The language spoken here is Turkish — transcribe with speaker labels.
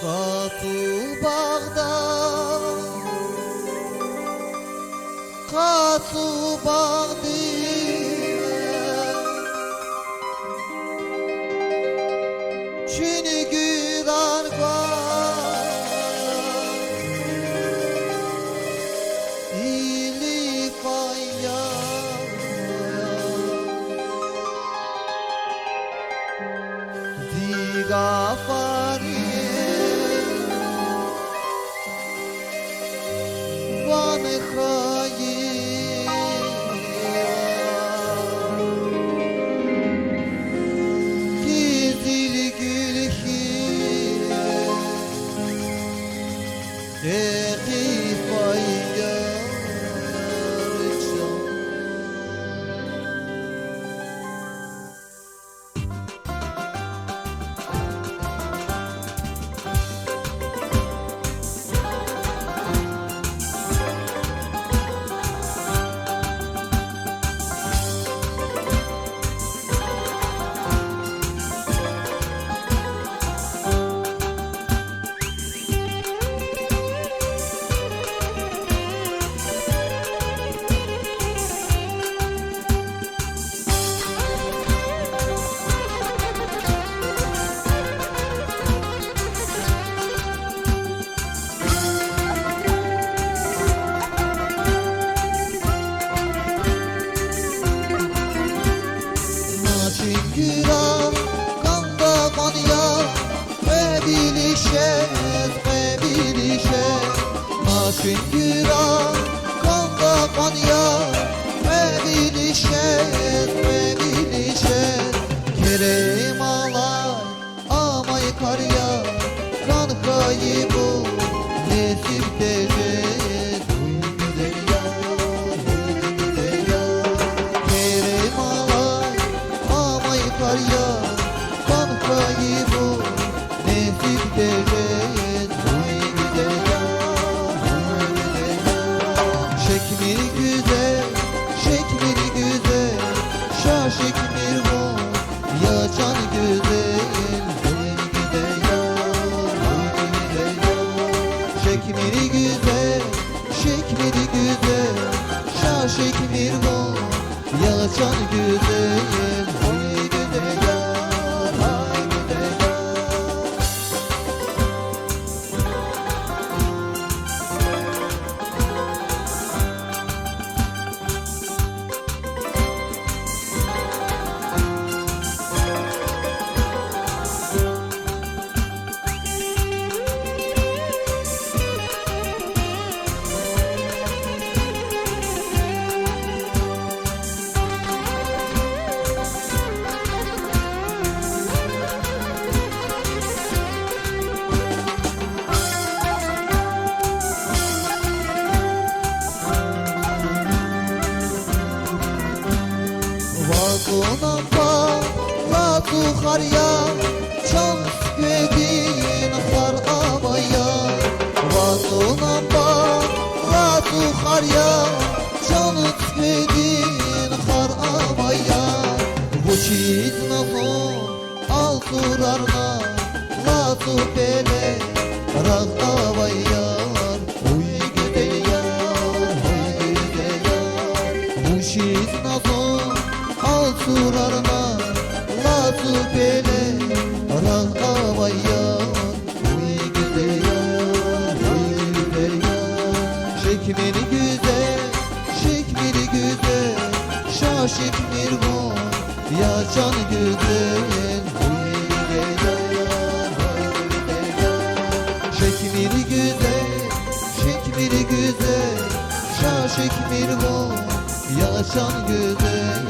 Speaker 1: Katı bağda, katı bağdı, çünkü güler ili faya, diga fari. Van khayya Gizil gülhi Deqi fayya Güran kanda manya Bilişez, bilişez Maşin güran kanda manya Bilişez, bilişez Kerem alay amay karya Kan kaybı nesip tecez Güzel ya Kerem alay karya kan kaybı nesip tecez Huy güzel ya, huy güzel ya Şekmir güzel, şekmir güzel Şah şekmir bu, ya can güzel Huy güzel ya, huy güzel ya Şekmir güzel, şekmir güzel Şah şekmir bu, ya can güzel Huy güzel ya, hay güzel ya Vakuna la tu kharya Çam gödin khar abaya Vakuna la tu kharya Çam gödin khar abaya Bu çiz nazon al turarna La tu pele rag abaya Huy güzel ya, huy güzel ya Bu çiz nazon al surarına la tu bele rag avayan Huy güzel ya, huy güzel ya Şekmiri güzel, şekmiri güzel Şah şekmir bu, ya can güzel Huy güzel ya, huy güzel ya Şekmiri güzel, şekmiri güzel Şah şekmir bu, ya can güzel